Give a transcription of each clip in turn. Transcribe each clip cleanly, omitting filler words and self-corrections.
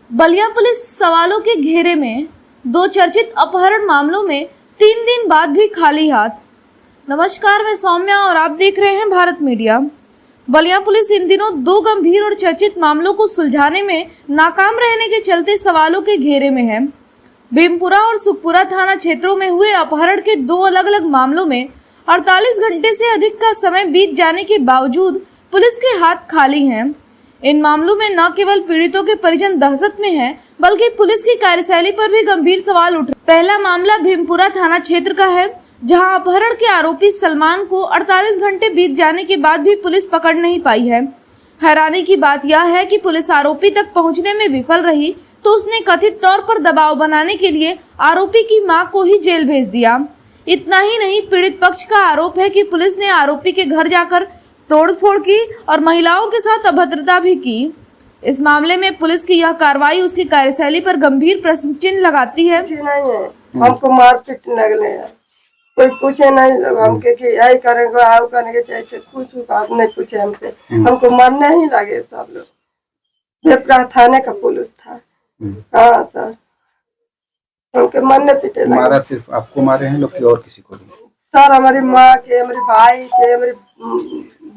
Ballia police सवालों के घेरे में। दो चर्चित अपहरण मामलों में 3 दिन बाद भी खाली हाथ। नमस्कार, मैं सौम्या और आप देख रहे हैं भारत मीडिया। बलिया पुलिस इन दिनों 2 गंभीर और चर्चित मामलों को सुलझाने में नाकाम रहने के चलते सवालों के घेरे में है। भीमपुरा और सुखपुरा थाना क्षेत्रों में हुए अपहरण के 2 अलग अलग मामलों में 48 घंटे से अधिक का समय बीत जाने के बावजूद पुलिस के हाथ खाली हैं। इन मामलों में न केवल पीड़ितों के परिजन दहशत में हैं, बल्कि पुलिस की कार्यशैली पर भी गंभीर सवाल उठ रहे हैं। पहला मामला भीमपुरा थाना क्षेत्र का है, जहां अपहरण के आरोपी सलमान को 48 घंटे बीत जाने के बाद भी पुलिस पकड़ नहीं पाई है। हैरानी की बात यह है कि पुलिस आरोपी तक पहुंचने में विफल रही तो उसने कथित तौर पर दबाव बनाने के लिए आरोपी की मां को ही जेल भेज दिया। इतना ही नहीं, पीड़ित पक्ष का आरोप है कि पुलिस ने आरोपी के घर जाकर तोड़फोड़ की और महिलाओं के साथ अभद्रता भी की। इस मामले में पुलिस की यह कार्रवाई उसकी कार्यशैली पर गंभीर प्रश्न चिन्ह लगाती है। नहीं है, हमको मारपीट लगले है, कोई पूछे नहीं लोग हमके कि यही करेंगे आओ करेंगे, चाहे कुछ आप नहीं पूछे हमसे, हमको मरने ही लगे सब लोग। ये थाने का पुलिस था। हाँ सर, हमके मरने पीटे लगे। मारा सिर्फ आपको मारे हैं लोग कि और किसी को भी? सर हमारी माँ के, हमारे भाई के, हमारे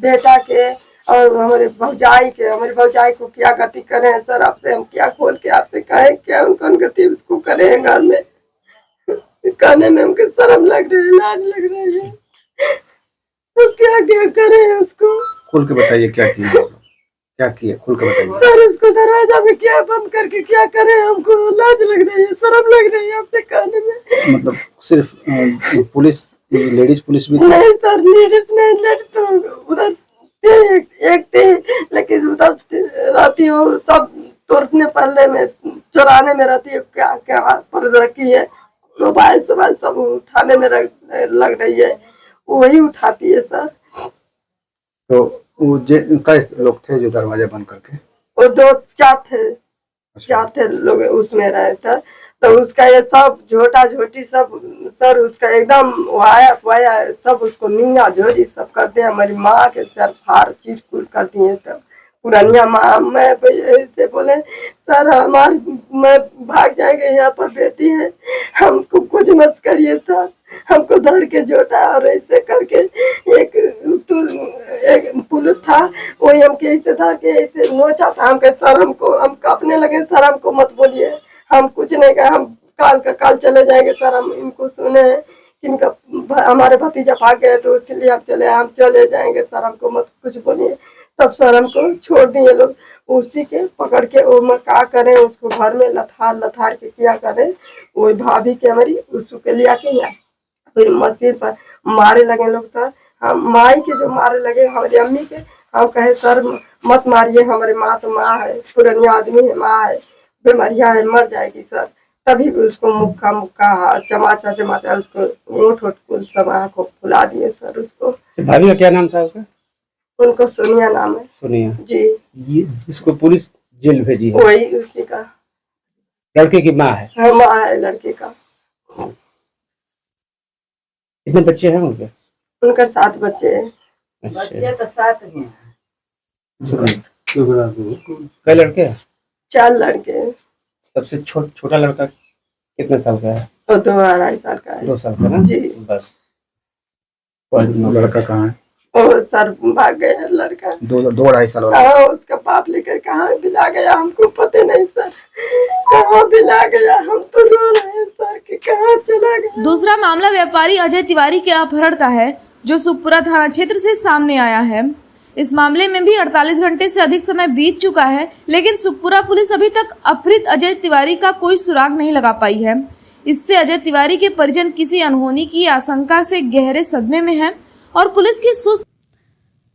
बेटा के और हमारे भौजाई के। हमारी भौजाई को क्या गति करे हैं सर, आपसे हम क्या खोल के आपसे कहें, क्या उनको गति उसको करे हैं घर में। कहने में हमको शर्म लग रही है, लाज लग रही है, तो क्या क्या करे हैं उसको। खोल के बताइए क्या किया, क्या किया, खोल के बताइए सर। उसको दरवाजा में क्या बंद करके क्या करे, हमको लाज लग रही है, शर्म लग रही है आपसे कहने में। मतलब सिर्फ पुलिस, लेडीज पुलिस भी नहीं सर, लेडीज नहीं, लेडीज तो उधर एक थे, लेकिन उधर रहती हो सब तोड़ने पड़ने में, चुराने में रहती है। क्या क्या पर रखी है, मोबाइल सोबाइल सब उठाने में लग रही है, वही उठाती है सर। तो वो कई लोग थे जो दरवाजा बंद करके? वो 2-4 थे, 4 थे लोग उसमें रहे थे। तो उसका ये सब झोटा झोटी सब सर, उसका एकदम वाया सब, उसको निंगा झोरी सब करते हैं। हमारी माँ के सर फाड़ चीट कूट करती है सब। पुरानिया माँ मैं ऐसे बोले सर मैं भाग जाएंगे, यहाँ पर बेटी है, हमको कुछ मत करिए सर। हमको धर के झोटा और ऐसे करके एक पुलिस था, वही हमके ऐसे धर के ऐसे नोचा था। हमके सर, हम कांपने लगे। सर हमको मत बोलिए, हम कुछ नहीं कहा, हम काल चले जाएंगे सर। हम इनको सुने हैं कि इनका हमारे भतीजा भाग गए, तो इसलिए हम चले जाएंगे सर, हमको मत कुछ बोलिए। तब सर हमको छोड़ दिए लोग, उसी के पकड़ के वो मैं क्या करें, उसको घर में लथार के क्या करें। वही भाभी के हमारी उसको के लिया के यहाँ फिर मशीन पर मारे लगे लोग सर। हम माई के जो मारे लगे हमारी अम्मी के, हम कहे सर मत मारिए, हमारे माँ तो माँ है, पुरानी आदमी है, माँ है, बीमारियाँ है, मर जाएगी सर। तभी भी उसको मुक्का चमाचा उसको ओठ सब आँखों फुला दिए सर उसको। भाभी का क्या नाम था उसका? उनको सोनिया नाम है। सोनिया जी। ये इसको पुलिस जेल भेजी है? वही उसी का। लड़के की माँ है? हाँ, माँ है लड़के का। कितने बच्चे हैं उनके? उनका 7 बच्चे हैं। बच्चे तो 7 हैं। कई लड़के हैं? 4 लड़के हैं। सबसे छोटा लड़का कितने साल का है? और 2-2.5 साल का है। 2 साल का ना? जी। बस। लड़का कहाँ है? और सर भाग गया लड़का। 2-2.5 साल वाला? हाँ, उसका बाप लेकर कहाँ बिला गया हमको पता नहीं सर, कहाँ बिला गया। हम तो रो रहे हैं सर कि कहाँ चला गया। दूसरा मामला व्यापारी अजय तिवारी के अपहरण का है, जो सुखपुरा थाना क्षेत्र से सामने आया है। इस मामले में भी 48 घंटे से अधिक समय बीत चुका है, लेकिन सुखपुरा पुलिस अभी तक अपहृत अजय तिवारी का कोई सुराग नहीं लगा पाई है। इससे अजय तिवारी के परिजन किसी अनहोनी की आशंका से गहरे सदमे में हैं और पुलिस की सुस्त।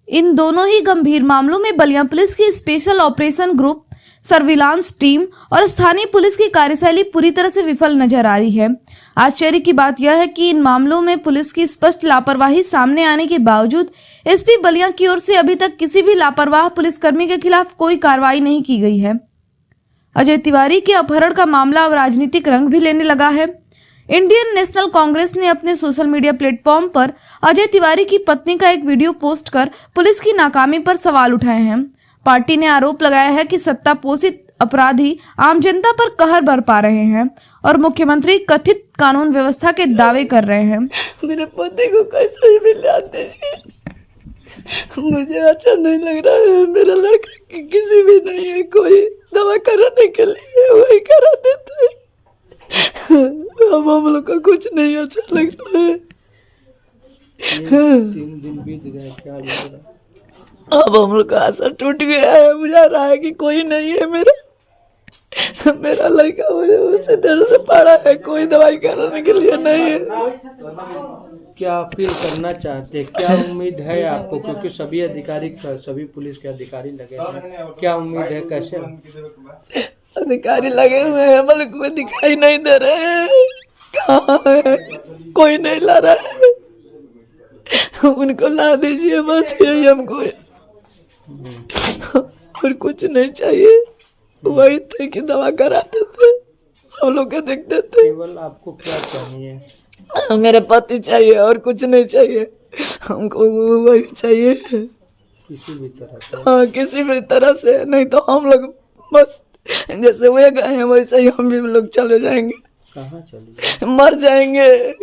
इन दोनों ही गंभीर मामलों में बलिया पुलिस की special operation group, surveillance team और स्थानीय पुलिस की कार्यशैली पूरी तरह से विफल नजर आ रही है। आश्चर्य की बात यह है कि इन मामलों में पुलिस की स्पष्ट लापरवाही सामने आने के बावजूद एसपी बलिया की ओर से अभी तक किसी भी लापरवाह पुलिसकर्मी के खिलाफ कोई कार्रवाई नहीं की गई है। अजय तिवारी के अपहरण का मामला अब राजनीतिक रंग भी लेने लगा है। इंडियन नेशनल कांग्रेस ने अपने सोशल मीडिया प्लेटफॉर्म पर अजय तिवारी की पत्नी का एक वीडियो पोस्ट कर पुलिस की नाकामी पर सवाल उठाए हैं। पार्टी ने आरोप लगाया है कि सत्ता पोषित अपराधी आम जनता पर कहर बरपा रहे हैं और मुख्यमंत्री कथित कानून व्यवस्था के दावे कर रहे हैं। मेरे पति को कैसे ही मिला दीजिए, मुझे अच्छा नहीं लग रहा है। मेरा लड़का किसी भी नहीं है, कोई दवा कराने के लिए वही करा देते हैं। अब हम लोग का कुछ नहीं अच्छा लगता है। 3 दिन बीत गए, क्या लग रहा है? अब हम लोग का आशा टूट गया है। मुझे रहा है कि कोई नहीं है मेरा लड़का, मुझे उससे देर से पड़ा है, कोई दवाई कराने के लिए नहीं है। क्या अपील करना चाहते हैं, क्या उम्मीद है आपको, क्योंकि सभी अधिकारी, सभी पुलिस के अधिकारी लगे हैं, क्या उम्मीद है, कैसे अधिकारी लगे हुए हैं, मगर कोई दिखाई नहीं दे रहे हैं। कहाँ है, कोई नहीं ला रहा है। उनको ला दीजिए बस, यही हमको और कुछ नहीं चाहिए। वही थे कि दवा कराते थे, सब लोग के देखते थे। केवल आपको क्या चाहिए? मेरे पति चाहिए और कुछ नहीं चाहिए, हमको वही चाहिए। किसी भी तरह से? हाँ, किसी भी तरह से, नहीं तो हम लोग बस जैसे वे गए हैं वैसे ही हम भी लोग चले जाएंगे। कहाँ चले? मर जाएंगे,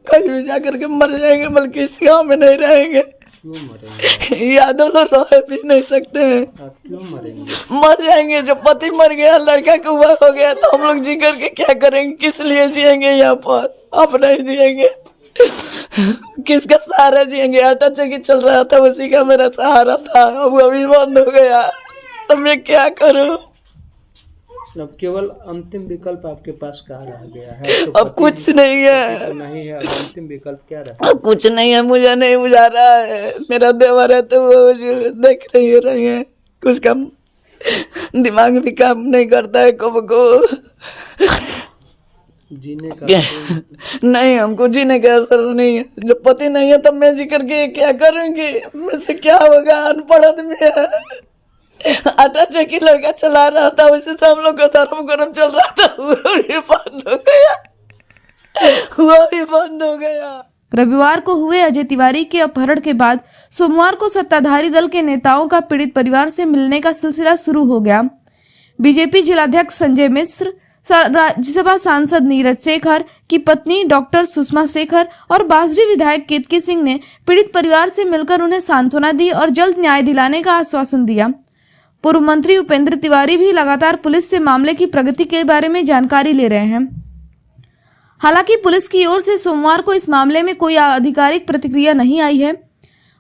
कहीं भी जाकर के मर जाएंगे, बल्कि इस गाँव में नहीं रहेंगे। क्यों मरेंगे? यादों में रह भी नहीं सकते हैं। आप क्यों मरेंगे? मर जाएंगे, जो पति मर गया, लड़का का हुआ हो गया, तो हम लोग जी करके क्या करेंगे? किस लिए जिएंगे यहाँ पर? आप नहीं जिएंगे, किसका सहारा जिएंगे? आटा चक्की चल रहा था, उसी का मेरा सहारा था, अब अभी बंद हो गया, तो मैं क्या करूँ? अब केवल अंतिम विकल्प आपके पास क्या रह गया है? तो अब कुछ नहीं है, तो नहीं है, अब अंतिम विकल्प क्या रहा? अब कुछ नहीं है, मुझे नहीं बुझा रहा है। मेरा देवर है तो वो जो देख रही है, कुछ कम दिमाग भी काम नहीं करता है कब को। जीने का नहीं, हमको जीने का असर नहीं है। जब पति नहीं है तब मैं जी करके क्या करूंगी? मुझसे क्या होगा? अनपढ़ आदमी है, आटा चक्की लड़का चला रहा था, उसी से हम लोग का धर्म कर्म चल रहा था, वो भी बंद हो गया, वो भी बंद हो गया। रविवार को हुए अजय तिवारी के अपहरण के बाद सोमवार को सत्ताधारी दल के नेताओं का पीड़ित परिवार से मिलने का सिलसिला शुरू हो गया। बीजेपी जिलाध्यक्ष संजय मिश्र, राज्यसभा सांसद नीरज शेखर की पत्नी डॉक्टर सुषमा शेखर और बांसडी विधायक केतकी सिंह ने पीड़ित परिवार से मिलकर उन्हें सांत्वना दी और जल्द न्याय दिलाने का आश्वासन दिया। पूर्व मंत्री उपेंद्र तिवारी भी लगातार पुलिस से मामले की प्रगति के बारे में जानकारी ले रहे हैं। हालांकि पुलिस की ओर से सोमवार को इस मामले में कोई आधिकारिक प्रतिक्रिया नहीं आई है।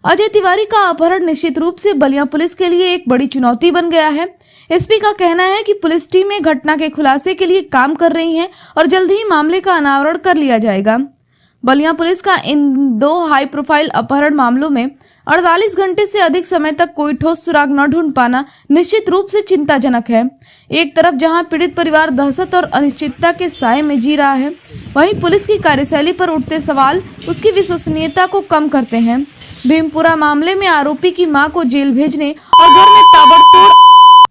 अजय तिवारी का अपहरण निश्चित रूप से बलिया पुलिस के लिए एक बड़ी चुनौती बन गया है। एसपी का कहना है कि पुलिस टीमें घटना के खुलासे के लिए काम कर रही हैं और जल्द ही मामले का अनावरण कर लिया जाएगा। बलिया पुलिस का इन 2 हाई प्रोफाइल अपहरण मामलों में 48 घंटे से अधिक समय तक कोई ठोस सुराग न ढूंढ पाना निश्चित रूप से चिंताजनक है। एक तरफ जहां पीड़ित परिवार दहशत और अनिश्चितता के साए में जी रहा है, वहीं पुलिस की कार्यशैली पर उठते सवाल उसकी विश्वसनीयता को कम करते हैं। भीमपुरा मामले में आरोपी की मां को जेल भेजने और घर में ताबड़तोड़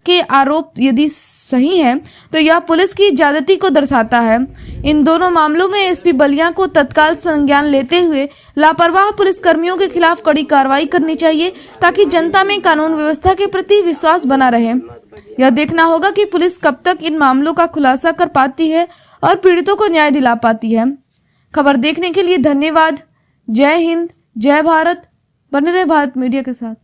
के आरोप यदि सही है तो यह पुलिस की ज्यादती को दर्शाता है। इन दोनों मामलों में एसपी बलिया को तत्काल संज्ञान लेते हुए लापरवाह पुलिसकर्मियों के खिलाफ कड़ी कार्रवाई करनी चाहिए ताकि जनता में कानून व्यवस्था के प्रति विश्वास बना रहे। यह देखना होगा कि पुलिस कब तक इन मामलों का खुलासा कर पाती है और पीड़ितों को न्याय दिला पाती है। खबर देखने के लिए धन्यवाद। जय हिंद, जय भारत। बने रहे भारत मीडिया के साथ।